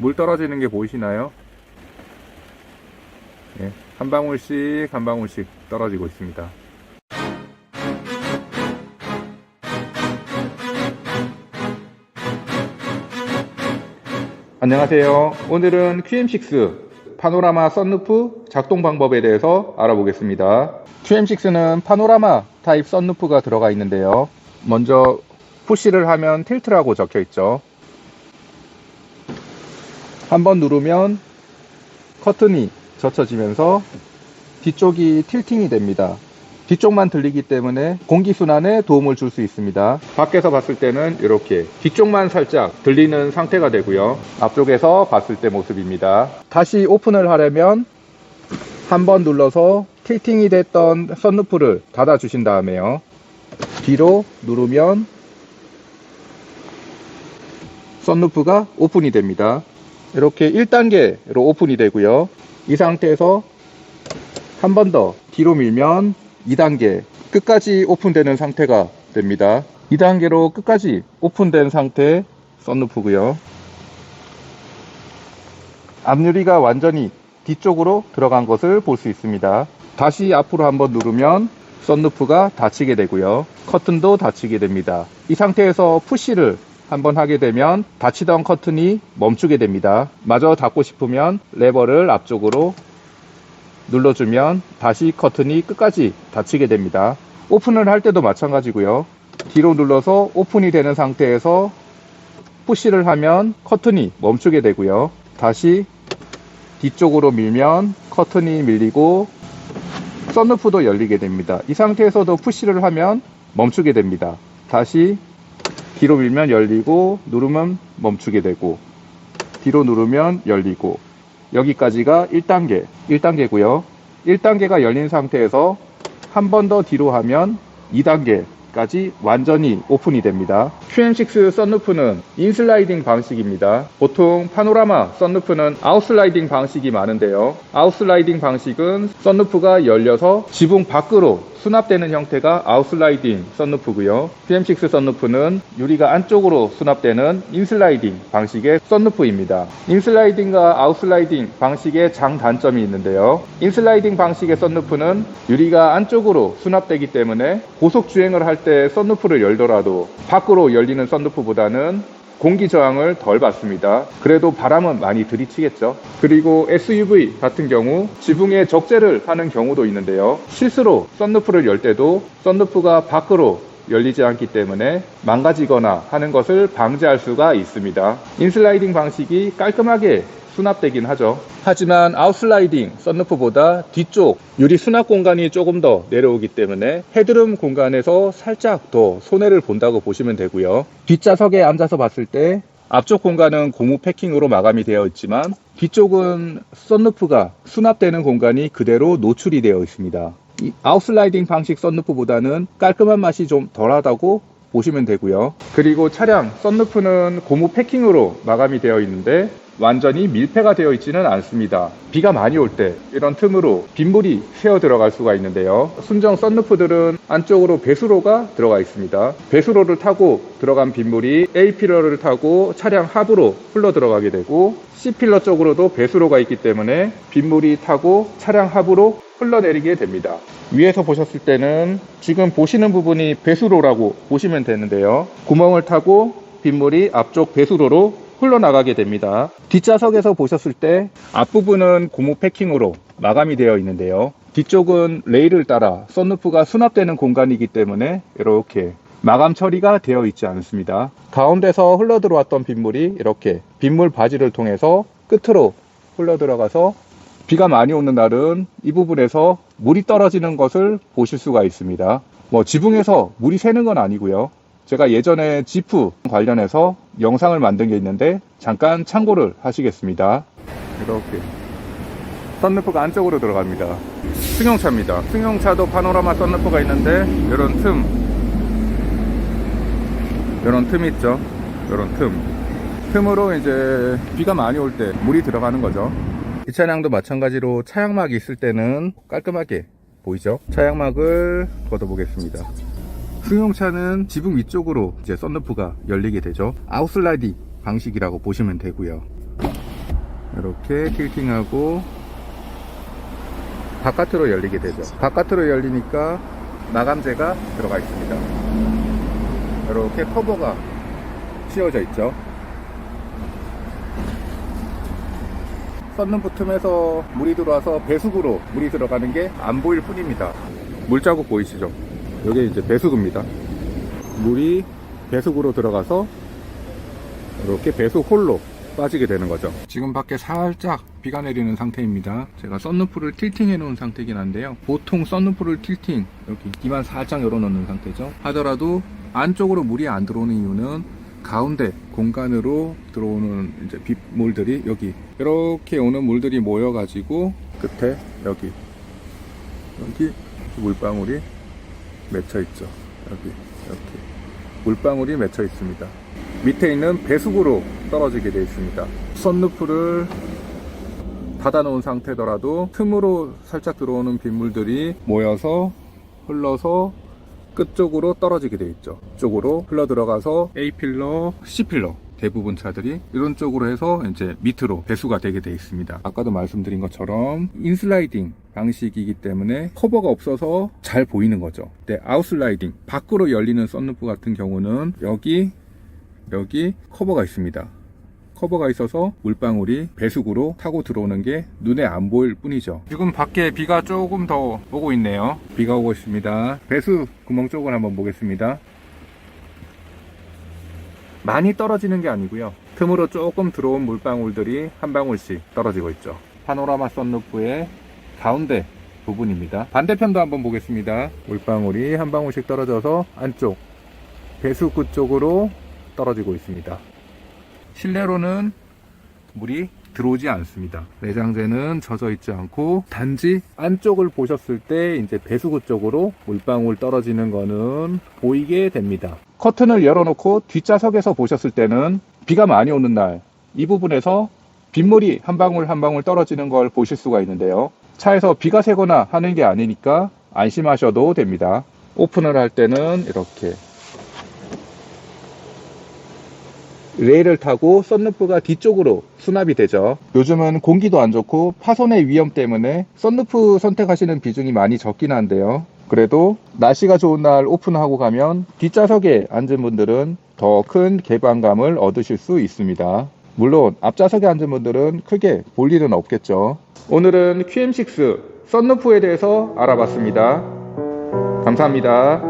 물 떨어지는 게 보이시나요? 예, 한 방울씩 한 방울씩 떨어지고 있습니다. 안녕하세요. 오늘은 QM6 파노라마 썬루프 작동 방법에 대해서 알아보겠습니다. QM6는 파노라마 타입 썬루프가 들어가 있는데요. 먼저 푸시를 하면 틸트라고 적혀 있죠. 한번 누르면 커튼이 젖혀지면서 뒤쪽이 틸팅이 됩니다. 뒤쪽만 들리기 때문에 공기순환에 도움을 줄 수 있습니다. 밖에서 봤을 때는 이렇게 뒤쪽만 살짝 들리는 상태가 되고요. 앞쪽에서 봤을 때 모습입니다. 다시 오픈을 하려면 한번 눌러서 틸팅이 됐던 썬루프를 닫아 주신 다음에요. 뒤로 누르면 썬루프가 오픈이 됩니다. 이렇게 1단계로 오픈이 되고요. 이 상태에서 한 번 더 뒤로 밀면 2단계 끝까지 오픈되는 상태가 됩니다. 2단계로 끝까지 오픈된 상태 썬루프고요. 앞유리가 완전히 뒤쪽으로 들어간 것을 볼 수 있습니다. 다시 앞으로 한번 누르면 썬루프가 닫히게 되고요. 커튼도 닫히게 됩니다. 이 상태에서 푸시를 한번 하게 되면 닫히던 커튼이 멈추게 됩니다. 마저 닫고 싶으면 레버를 앞쪽으로 눌러주면 다시 커튼이 끝까지 닫히게 됩니다. 오픈을 할 때도 마찬가지고요. 뒤로 눌러서 오픈이 되는 상태에서 푸시를 하면 커튼이 멈추게 되고요. 다시 뒤쪽으로 밀면 커튼이 밀리고 썬루프도 열리게 됩니다. 이 상태에서도 푸시를 하면 멈추게 됩니다. 다시 뒤로 밀면 열리고 누르면 멈추게 되고 뒤로 누르면 열리고 여기까지가 1단계고요. 1단계가 열린 상태에서 한 번 더 뒤로 하면 2단계까지 완전히 오픈이 됩니다. QM6 썬루프는 인슬라이딩 방식입니다. 보통 파노라마 썬루프는 아웃슬라이딩 방식이 많은데요. 아웃슬라이딩 방식은 썬루프가 열려서 지붕 밖으로 수납되는 형태가 아웃슬라이딩 썬루프고요. QM6 썬루프는 유리가 안쪽으로 수납되는 인슬라이딩 방식의 썬루프입니다. 인슬라이딩과 아웃슬라이딩 방식의 장단점이 있는데요. 인슬라이딩 방식의 썬루프는 유리가 안쪽으로 수납되기 때문에 고속 주행을 할 때 썬루프를 열더라도 밖으로 열리는 썬루프보다는 공기 저항을 덜 받습니다. 그래도 바람은 많이 들이치겠죠. 그리고 SUV 같은 경우 지붕에 적재를 하는 경우도 있는데요. 실수로 썬루프를 열 때도 썬루프가 밖으로 열리지 않기 때문에 망가지거나 하는 것을 방지할 수가 있습니다. 인슬라이딩 방식이 깔끔하게 수납되긴 하죠. 하지만 아웃슬라이딩 썬루프보다 뒤쪽 유리 수납 공간이 조금 더 내려오기 때문에 헤드룸 공간에서 살짝 더 손해를 본다고 보시면 되고요. 뒷좌석에 앉아서 봤을 때 앞쪽 공간은 고무 패킹으로 마감이 되어 있지만 뒤쪽은 썬루프가 수납되는 공간이 그대로 노출이 되어 있습니다. 이 아웃슬라이딩 방식 썬루프보다는 깔끔한 맛이 좀 덜하다고 보시면 되고요. 그리고 차량 썬루프는 고무 패킹으로 마감이 되어 있는데 완전히 밀폐가 되어 있지는 않습니다. 비가 많이 올 때 이런 틈으로 빗물이 새어 들어갈 수가 있는데요. 순정 썬루프들은 안쪽으로 배수로가 들어가 있습니다. 배수로를 타고 들어간 빗물이 A필러를 타고 차량 하부로 흘러 들어가게 되고 C필러 쪽으로도 배수로가 있기 때문에 빗물이 타고 차량 하부로 흘러내리게 됩니다. 위에서 보셨을 때는 지금 보시는 부분이 배수로라고 보시면 되는데요. 구멍을 타고 빗물이 앞쪽 배수로로 흘러나가게 됩니다. 뒷좌석에서 보셨을 때 앞부분은 고무 패킹으로 마감이 되어 있는데요. 뒤쪽은 레일을 따라 썬루프가 수납되는 공간이기 때문에 이렇게 마감 처리가 되어 있지 않습니다. 가운데서 흘러 들어왔던 빗물이 이렇게 빗물 바지를 통해서 끝으로 흘러 들어가서 비가 많이 오는 날은 이 부분에서 물이 떨어지는 것을 보실 수가 있습니다. 지붕에서 물이 새는 건 아니고요. 제가 예전에 지프 관련해서 영상을 만든 게 있는데 잠깐 참고를 하시겠습니다. 이렇게 썬루프가 안쪽으로 들어갑니다. 승용차입니다. 승용차도 파노라마 썬루프가 있는데 이런 틈 있죠. 이런 틈으로 이제 비가 많이 올 때 물이 들어가는 거죠. 이 차량도 마찬가지로 차양막이 있을 때는 깔끔하게 보이죠? 차양막을 걷어보겠습니다. 승용차는 지붕 위쪽으로 이제 썬루프가 열리게 되죠. 아웃슬라이딩 방식이라고 보시면 되고요. 이렇게 틸팅하고 바깥으로 열리게 되죠. 바깥으로 열리니까 마감재가 들어가 있습니다. 이렇게 커버가 씌워져 있죠. 썬루프 틈에서 물이 들어와서 배수구로 물이 들어가는 게 안 보일 뿐입니다. 물자국 보이시죠? 이게 이제 배수구입니다. 물이 배수구로 들어가서 이렇게 배수홀로 빠지게 되는 거죠. 지금 밖에 살짝 비가 내리는 상태입니다. 제가 썬루프를 틸팅해 놓은 상태긴 한데요. 보통 썬루프를 틸팅 이렇게 기만 살짝 열어 놓는 상태죠. 하더라도 안쪽으로 물이 안 들어오는 이유는 가운데 공간으로 들어오는 이제 빗물들이 여기 이렇게 오는 물들이 모여 가지고 끝에 여기 물방울이 맺혀 있죠. 여기 이렇게 물방울이 맺혀 있습니다. 밑에 있는 배수구로 떨어지게 되어 있습니다. 썬루프를 닫아 놓은 상태더라도 틈으로 살짝 들어오는 빗물들이 모여서 흘러서 끝쪽으로 떨어지게 되어 있죠. 쪽으로 흘러 들어가서 A필러, C필러 대부분 차들이 이런 쪽으로 해서 이제 밑으로 배수가 되게 되어 있습니다. 아까도 말씀드린 것처럼 인슬라이딩 방식이기 때문에 커버가 없어서 잘 보이는 거죠. 근데 아웃슬라이딩 밖으로 열리는 썬루프 같은 경우는 여기 커버가 있습니다. 커버가 있어서 물방울이 배수구로 타고 들어오는 게 눈에 안 보일 뿐이죠. 지금 밖에 비가 조금 더 오고 있네요. 비가 오고 있습니다. 배수 구멍 쪽을 한번 보겠습니다. 많이 떨어지는 게 아니고요. 틈으로 조금 들어온 물방울들이 한 방울씩 떨어지고 있죠. 파노라마 썬루프의 가운데 부분입니다. 반대편도 한번 보겠습니다. 물방울이 한 방울씩 떨어져서 안쪽 배수구 쪽으로 떨어지고 있습니다. 실내로는 물이 들어오지 않습니다. 내장재는 젖어 있지 않고 단지 안쪽을 보셨을 때 이제 배수구 쪽으로 물방울 떨어지는 거는 보이게 됩니다. 커튼을 열어놓고 뒷좌석에서 보셨을 때는 비가 많이 오는 날 이 부분에서 빗물이 한 방울 한 방울 떨어지는 걸 보실 수가 있는데요. 차에서 비가 새거나 하는 게 아니니까 안심하셔도 됩니다. 오픈을 할 때는 이렇게 레일을 타고 썬루프가 뒤쪽으로 수납이 되죠. 요즘은 공기도 안 좋고 파손의 위험 때문에 썬루프 선택하시는 비중이 많이 적긴 한데요. 그래도 날씨가 좋은 날 오픈하고 가면 뒷좌석에 앉은 분들은 더 큰 개방감을 얻으실 수 있습니다. 물론 앞좌석에 앉은 분들은 크게 볼 일은 없겠죠. 오늘은 QM6 썬루프에 대해서 알아봤습니다. 감사합니다.